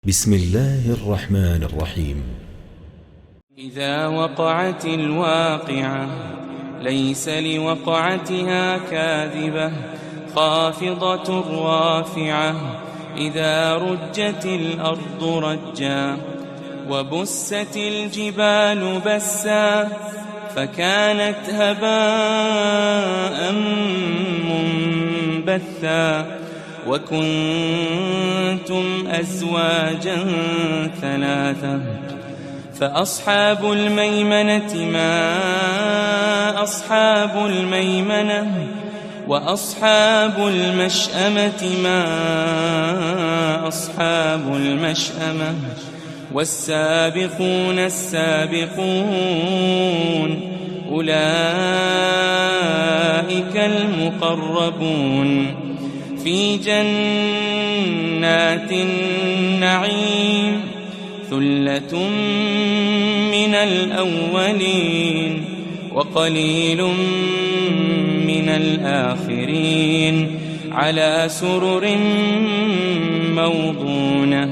بسم الله الرحمن الرحيم. إذا وقعت الواقعة ليس لوقعتها كاذبة خافضة رافعة إذا رجت الأرض رجا وبست الجبال بسا فكانت هباء منبثا وكنتم أزواجا ثلاثة فأصحاب الميمنة ما أصحاب الميمنة وأصحاب المشأمة ما أصحاب المشأمة والسابقون السابقون أولئك المقربون في جنات النعيم ثلة من الأولين وقليل من الآخرين على سرر موضونة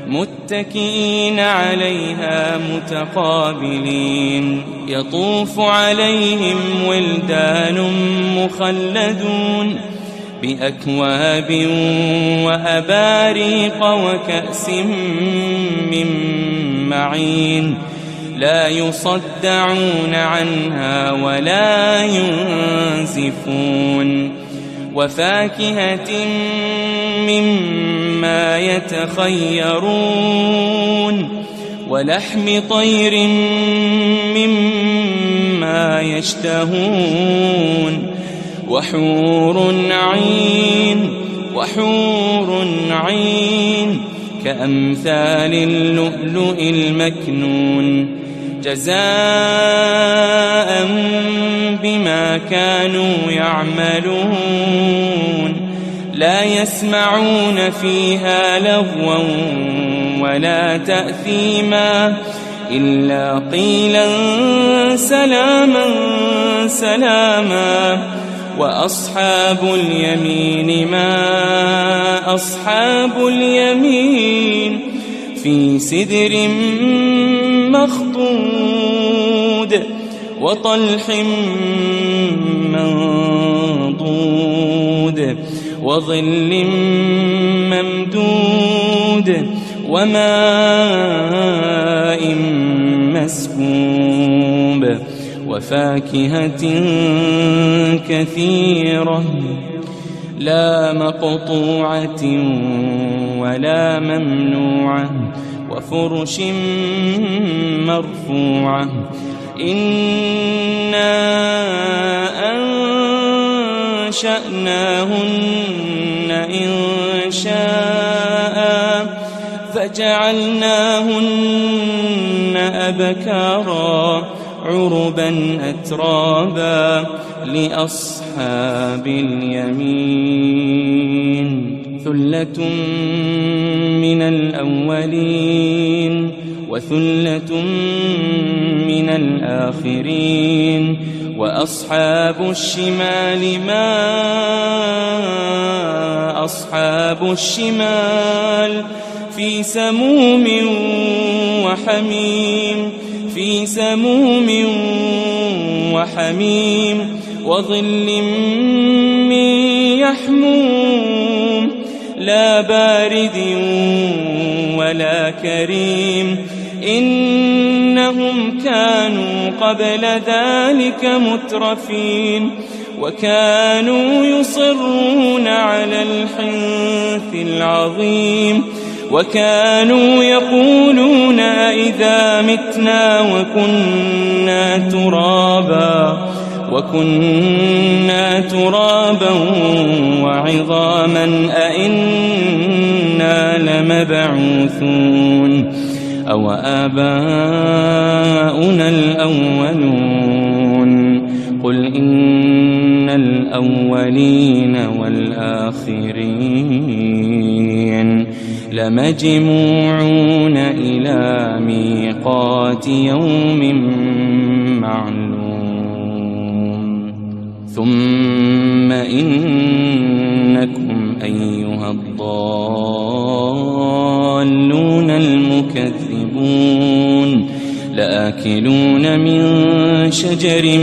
متكئين عليها متقابلين يطوف عليهم ولدان مخلدون بأكواب وأباريق وكأس من معين لا يصدعون عنها ولا ينزفون وفاكهة مما يتخيرون ولحم طير مما يشتهون وحور عين كأمثال اللؤلؤ المكنون جزاء بما كانوا يعملون لا يسمعون فيها لغوا ولا تأثيما إلا قيلا سلاما سلاما وأصحاب اليمين ما أصحاب اليمين في سدر مخضود وطلح منضود وظل ممدود وماء مسكوب وفاكهة كثيرة لا مقطوعة ولا ممنوعة وفرش مرفوعة إنا أنشأناهن إنشاء فجعلناهن أبكارا عربا أترابا لأصحاب اليمين ثلة من الأولين وثلة من الآخرين وأصحاب الشمال ما أصحاب الشمال في سموم وحميم في سموم وحميم وظل من يحموم لا بارد ولا كريم إنهم كانوا قبل ذلك مترفين وكانوا يصرون على الحنث العظيم وكانوا يقولون أئذا متنا وكنا ترابا وعظاما أئنا لمبعوثون أو آباؤنا الأولون قل إن الأولين والآخرين لمجموعون إلى ميقات يوم معلوم ثم إنكم أيها الضالون تكذبون لآكلون من شجر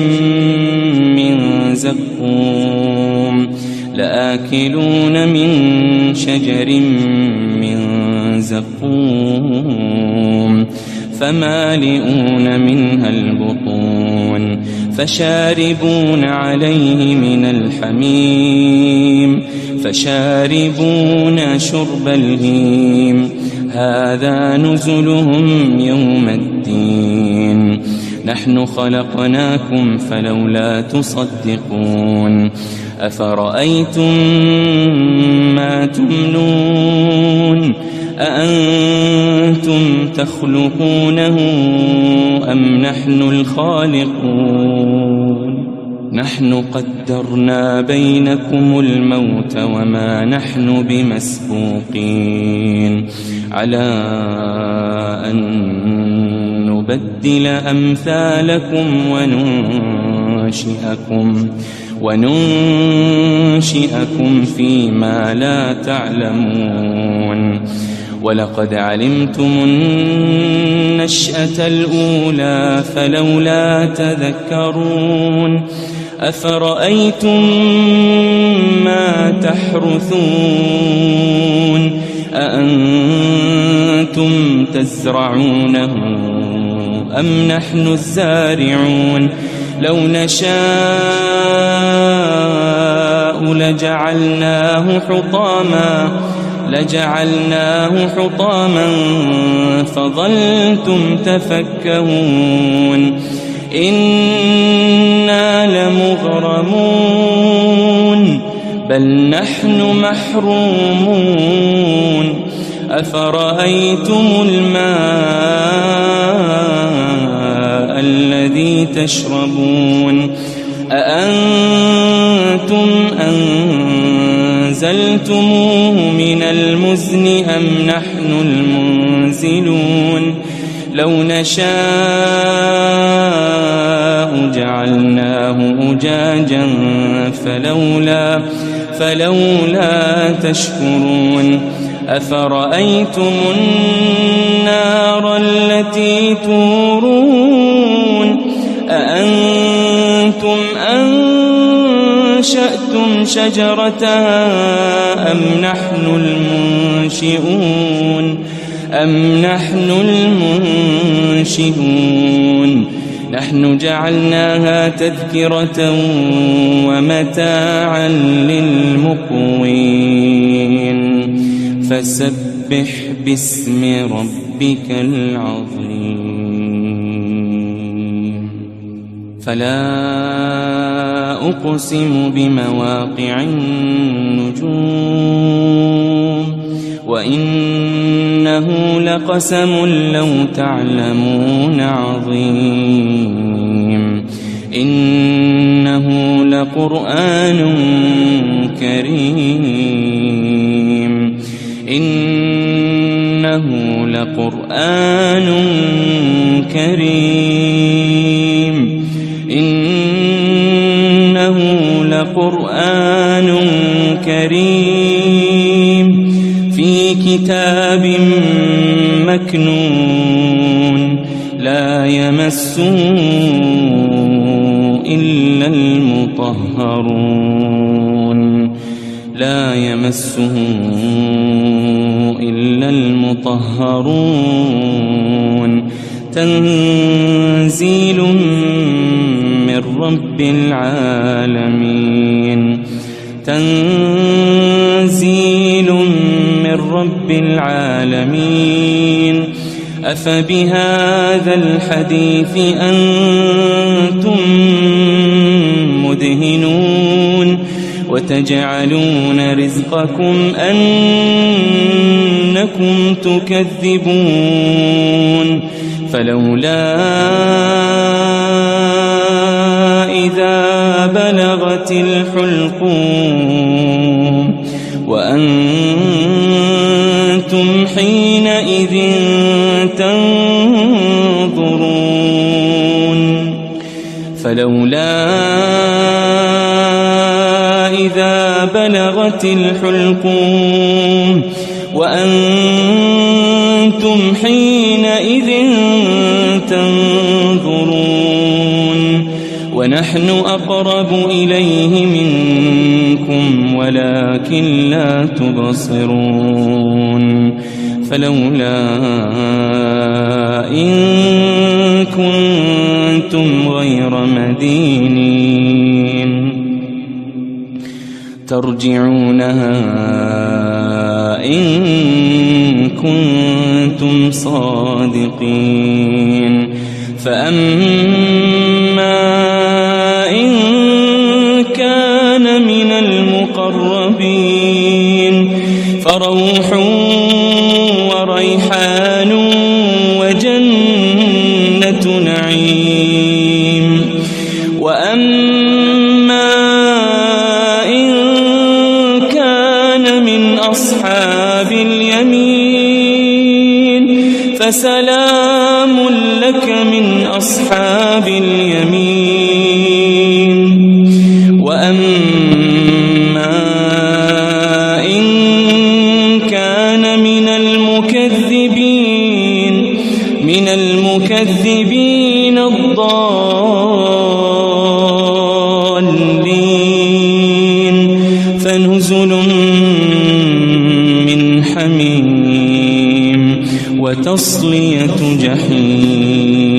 من زقوم لآكلون من شجر من زقوم فمالئون منها البطون فشاربون عليه من الحميم فشاربون شرب الهيم هذا نزلهم يوم الدين نحن خلقناكم فلولا تصدقون أفرأيتم ما تمنون أأنتم تخلقونه أم نحن الخالقون نحن قدرنا بينكم الموت وما نحن بمسبوقين على أن نبدل أمثالكم وننشئكم فيما لا تعلمون ولقد علمتم النشأة الأولى فلولا تذكرون أفرأيتم ما تحرثون أأنتم تزرعونه أم نحن الزارعون لو نشاء لجعلناه حطاما فظلتم تفكهون إنا لمغرمون بل نحن محرومون أفرأيتم الماء الذي تشربون أأنتم أنزلتموه من المزن أم نحن المنزلون لو نشاء جعلناه أجاجا فلولا تشكرون أفرأيتم النار التي تورون أأنتم أنشأتم شجرتها أم نحن المنشئون نحن جعلناها تذكرة ومتاعا للمقوين فسبح باسم ربك العظيم فلا أقسم بمواقع النجوم وإنه لقسم لو تعلمون عظيم إنه لقرآن كريم إنه لقرآن كريم إنه لقرآن كريم في كتاب مكنون لا يمسه إلا المطهرون تنزيل من رب العالمين أفبهذا الحديث أنتم مدهنون وتجعلون رزقكم أنكم تكذبون فلولا إذا بلغت الحلقوم وأنتم حينئذ تنظرون فلولا إذا بلغت الحلقوم وأنتم أنتم حينئذ تنظرون ونحن أقرب إليه منكم ولكن لا تبصرون فلولا إن كنتم غير مدينين ترجعونها إن كنتم صادقين فأما إن كان من المقربين فروح وريحان وجنة نعيم وأما إن كان من أصحاب اليمين فسلام لك من أصحاب اليمين وأما إن كان من المكذبين الضالين فنزل من حميم وتصلية جحيم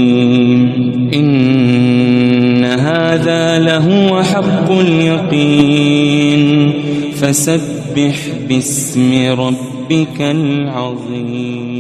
إن هذا لهو حق اليقين فسبح باسم ربك العظيم.